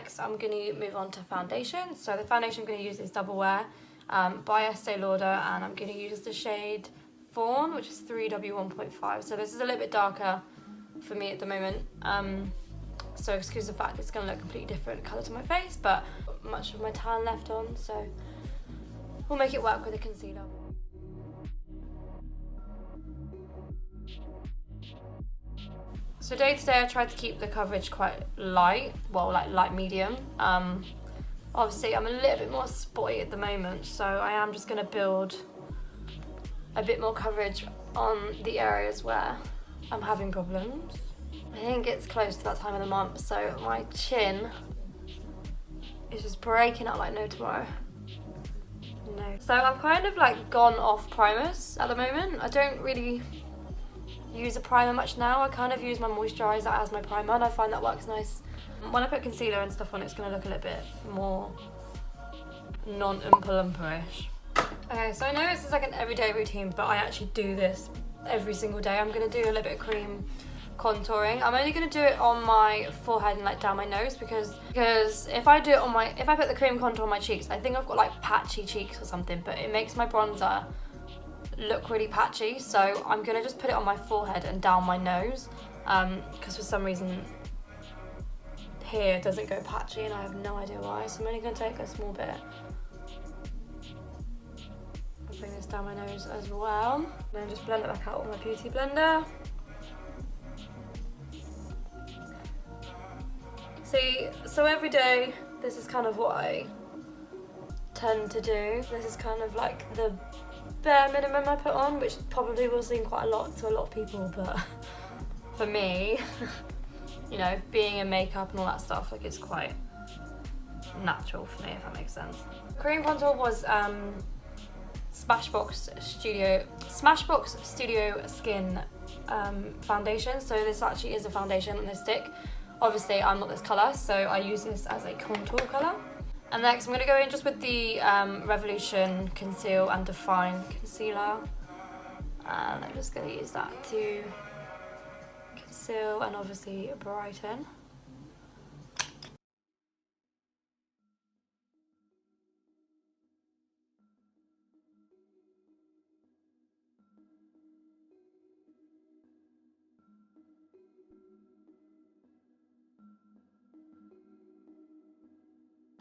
Next, I'm going to move on to foundation. So the foundation I'm going to use is Double Wear by Estee Lauder, and I'm going to use the shade Fawn, which is 3W1.5. So this is a little bit darker for me at the moment. So excuse the fact it's going to look completely different colour to my face, but much of my tan left on, so we'll make it work with a concealer. So day to day I try to keep the coverage quite light, well, like light medium. Obviously I'm a little bit more spotty at the moment, so I am just going to build a bit more coverage on the areas where I'm having problems. I think it's close to that time of the month, so my chin is just breaking out like no tomorrow. No. So I've kind of like gone off primers at the moment. I don't really use a primer much now. I kind of use my moisturiser as my primer, and I find that works nice. When I put concealer and stuff on, it's going to look a little bit more non-oompa-loompa-ish. Okay, so I know this is like an everyday routine, but I actually do this every single day. I'm going to do a little bit of cream contouring. I'm only going to do it on my forehead and like down my nose, because if I do it on if I put the cream contour on my cheeks, I think I've got like patchy cheeks or something, but it makes my bronzer look really patchy. So I'm going to just put it on my forehead and down my nose, because for some reason here it doesn't go patchy and I have no idea why. So I'm only going to take a small bit and bring this down my nose as well, and then just blend it back out with my beauty blender. See, so every day this is kind of what I tend to do. This is kind of like the bare minimum I put on, which probably will seem quite a lot to a lot of people, but for me, you know, being in makeup and all that stuff, like it's quite natural for me, if that makes sense. Cream contour was Smashbox Studio Skin foundation. So this actually is a foundation on this stick. Obviously I'm not this colour, so I use this as a contour colour. And next I'm going to go in just with the Revolution Conceal and Define Concealer. And I'm just going to use that to conceal and obviously brighten.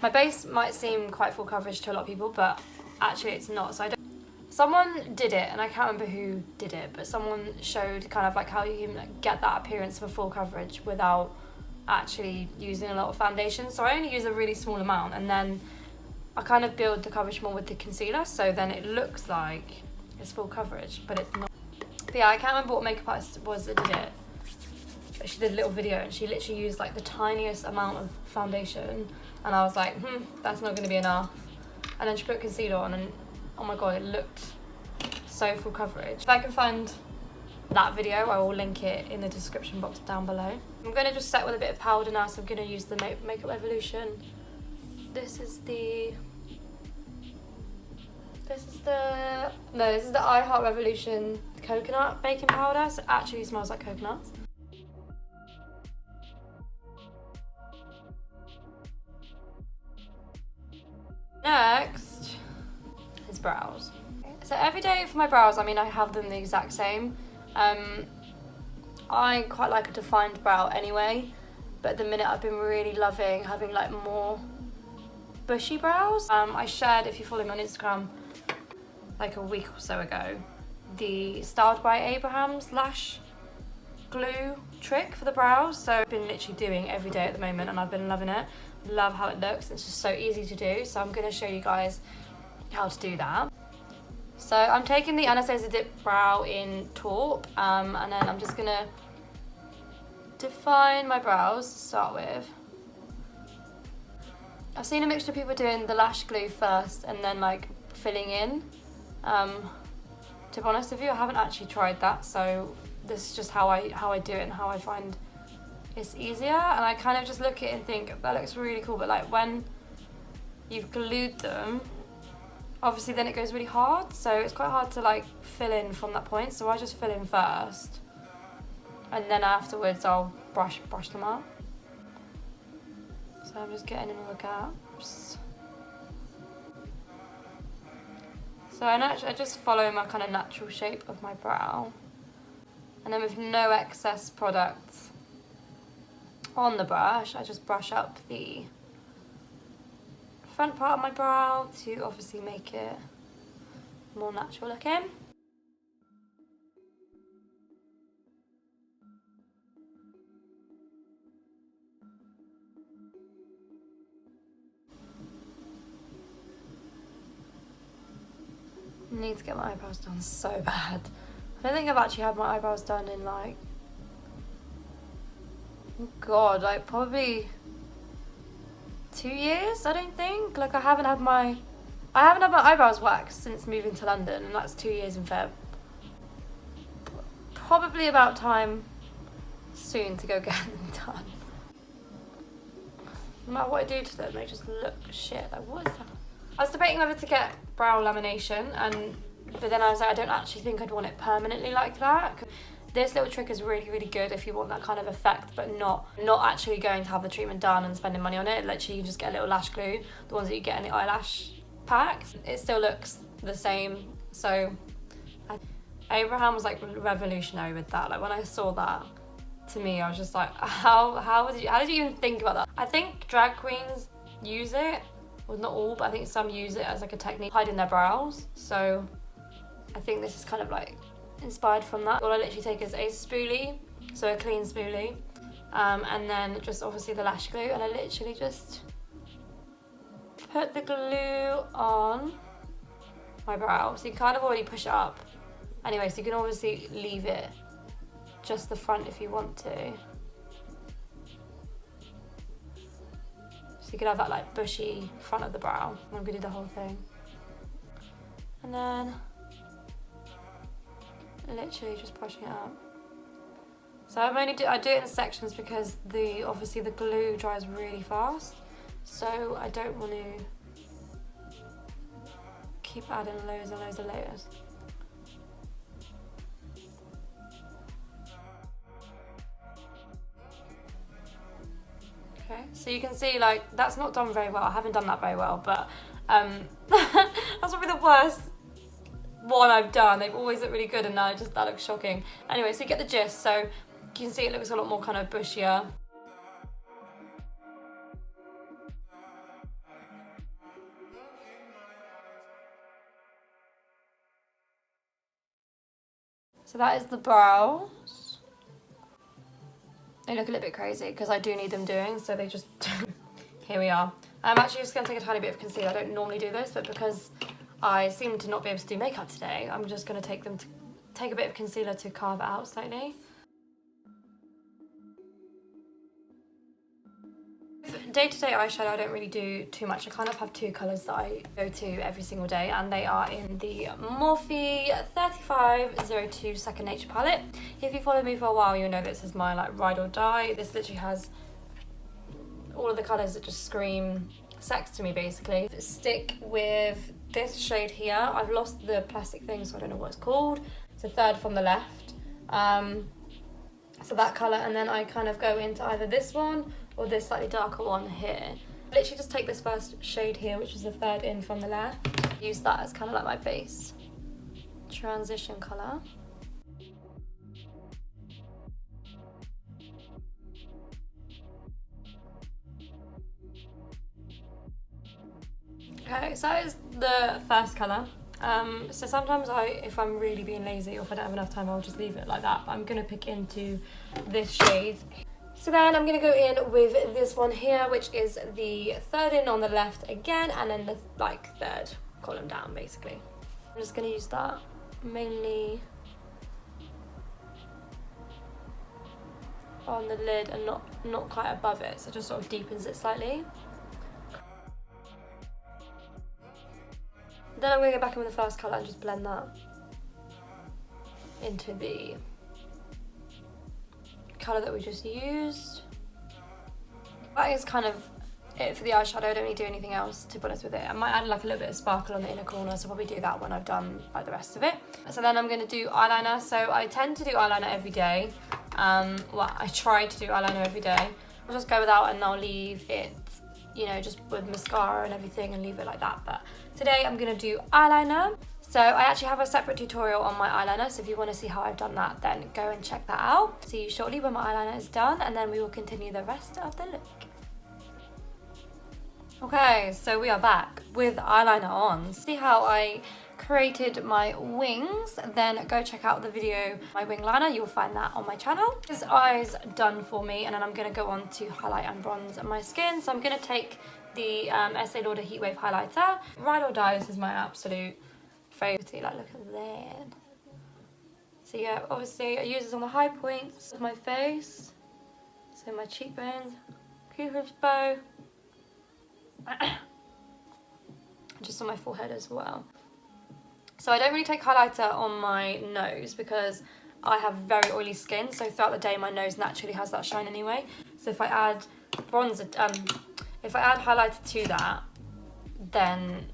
My base might seem quite full coverage to a lot of people, but actually it's not. So someone did it, and I can't remember who did it, but someone showed kind of like how you can get that appearance of a full coverage without actually using a lot of foundation. So I only use a really small amount, and then I kind of build the coverage more with the concealer, so then it looks like it's full coverage, but it's not. But yeah, I can't remember what makeup artist was that did it. But she did a little video, and she literally used like the tiniest amount of foundation, and I was like, that's not going to be enough. And then she put concealer on, and oh my god, it looked so full coverage. If I can find that video, I will link it in the description box down below. I'm going to just set with a bit of powder now, so I'm going to use the Makeup Revolution. This is the I Revolution coconut baking powder. So it actually smells like coconuts. Next is brows. So every day for my brows, I mean, I have them the exact same. I quite like a defined brow anyway, but at the minute I've been really loving having like more bushy brows. I shared, if you follow me on Instagram, like a week or so ago, the Styled by Abraham's lash glue trick for the brows. So I've been literally doing every day at the moment, and I've been loving it. Love how it looks. It's just so easy to do, so I'm going to show you guys how to do that. So I'm taking the Anastasia Dip Brow in Taupe, and then I'm just going to define my brows to start with. I've seen a mixture of people doing the lash glue first and then like filling in. To be honest with you, I haven't actually tried that, so this is just how I do it and how I find it's easier. And I kind of just look at it and think, that looks really cool, but like when you've glued them, obviously then it goes really hard, so it's quite hard to like fill in from that point. So I just fill in first, and then afterwards I'll brush them up. So So I'm just getting in all the gaps. So I just follow my kind of natural shape of my brow. And then with no excess product on the brush, I just brush up the front part of my brow to obviously make it more natural looking. I need to get my eyebrows done so bad. I don't think I've actually had my eyebrows done in like, oh God, like probably 2 years, I don't think. Like I haven't had my eyebrows waxed since moving to London, and that's 2 years in Feb. Probably about time soon to go get them done. No matter what I do to them, they just look shit. Like what is that? I was debating whether to get brow lamination, but then I was like, I don't actually think I'd want it permanently like that. This little trick is really, really good if you want that kind of effect, but not actually going to have the treatment done and spending money on it. Literally, you just get a little lash glue, the ones that you get in the eyelash packs. It still looks the same. So Abraham was like revolutionary with that. Like when I saw that, to me, I was just like, how did you even think about that? I think drag queens use it. Well, not all, but I think some use it as like a technique hiding their brows. So I think this is kind of like inspired from that. All I literally take is a spoolie, so a clean spoolie, and then just obviously the lash glue, and I literally just put the glue on my brow. So you kind of already push it up. Anyway, so you can obviously leave it just the front if you want to. So you could have that like bushy front of the brow. I'm gonna do the whole thing. And then literally just brushing it up. So I do it in sections because obviously the glue dries really fast. So I don't want to keep adding loads and loads of layers. Okay, so you can see like that's not done very well. I haven't done that very well, but that's probably the worst one I've done. They've always looked really good, and now that looks shocking. Anyway, so you get the gist. So you can see it looks a lot more kind of bushier. So that is the brows. They look a little bit crazy because I do need them doing, so they just here we are. I'm actually just going to take a tiny bit of concealer. I don't normally do this, but because I seem to not be able to do makeup today, I'm just going to take a bit of concealer to carve it out slightly. Day-to-day eyeshadow, I don't really do too much. I kind of have two colours that I go to every single day, and they are in the Morphe 3502 Second Nature palette. If you follow me for a while, you'll know this is my like ride or die. This literally has all of the colours that just scream sex to me, basically. Stick with this shade here. I've lost the plastic thing, so I don't know what it's called. It's a third from the left. So that colour, and then I kind of go into either this one or this slightly darker one here. Literally just take this first shade here, which is the third in from the left. Use that as kind of like my base transition colour. Okay, so that is the first colour. So sometimes if I'm really being lazy or if I don't have enough time, I'll just leave it like that. But I'm going to pick into this shade. So then I'm going to go in with this one here, which is the third in on the left again, and then the like third column down, basically. I'm just going to use that mainly on the lid and not quite above it, so it just sort of deepens it slightly. Then I'm going to go back in with the first colour and just blend that into the colour that we just used. That is kind of it for the eyeshadow. I don't really do anything else, to be honest with it. I might add like a little bit of sparkle on the inner corner, so I'll probably do that when I've done like the rest of it. So then I'm going to do eyeliner. So I tend to do eyeliner every day. Well, I try to do eyeliner every day. I'll just go without and I'll leave it you know, just with mascara and everything and leave it like that. But today I'm gonna do eyeliner. So I actually have a separate tutorial on my eyeliner, so if you want to see how I've done that, then go and check that out. See you shortly when my eyeliner is done, and then we will continue the rest of the look. Okay, so we are back with eyeliner on. See how I created my wings? Then go check out the video, my wing liner. You'll find that on my channel. This eye's done for me, and then I'm going to go on to highlight and bronze my skin. So I'm going to take the Estee Lauder Heatwave highlighter. Ride or Die, this is my absolute favourite. Like, look at that. So yeah, obviously I use this on the high points of my face. So my cheekbones, Cupid's bow. Just on my forehead as well. So I don't really take highlighter on my nose because I have very oily skin, so throughout the day my nose naturally has that shine anyway. So if I add bronzer, if I add highlighter to that, then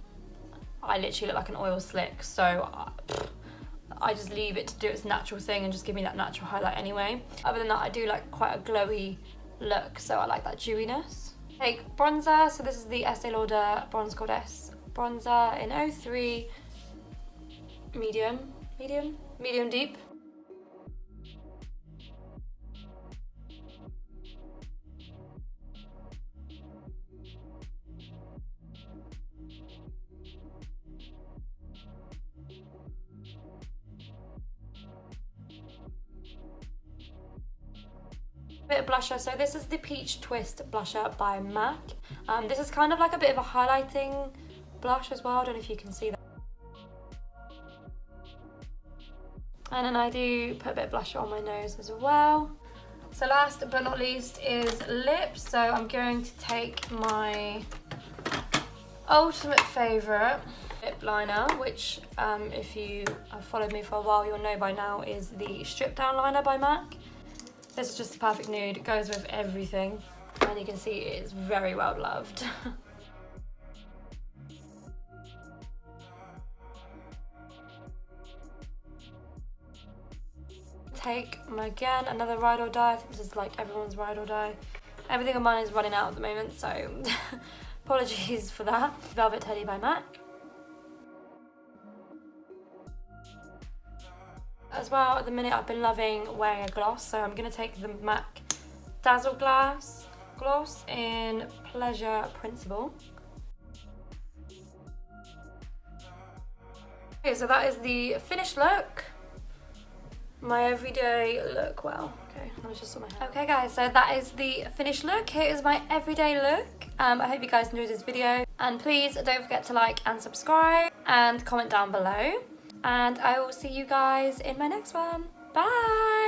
I literally look like an oil slick. So I just leave it to do its natural thing and just give me that natural highlight anyway. Other than that, I do like quite a glowy look, so I like that dewiness. Take bronzer, so this is the Estee Lauder Bronze Goddess bronzer in 03 medium deep. Bit of blusher, so this is the Peach Twist blusher by MAC. This is kind of like a bit of a highlighting blush as well, I don't know if you can see that. And then I do put a bit of blusher on my nose as well. So last but not least is lips, so I'm going to take my ultimate favourite lip liner, which if you have followed me for a while you'll know by now is the Strip Down Liner by MAC. This is just a perfect nude, it goes with everything, and you can see it is very well loved. Take again another Ride or Die. I think this is like everyone's Ride or Die. Everything on mine is running out at the moment, so apologies for that. Velvet Teddy by MAC. As well, at the minute I've been loving wearing a gloss, so I'm going to take the MAC Dazzle Gloss in Pleasure Principle. Okay, so that is the finished look. My everyday look, well, okay, I was just on my hair. Okay guys, so that is the finished look. Here is my everyday look. I hope you guys enjoyed this video. And please don't forget to like and subscribe and comment down below. And I will see you guys in my next one. Bye!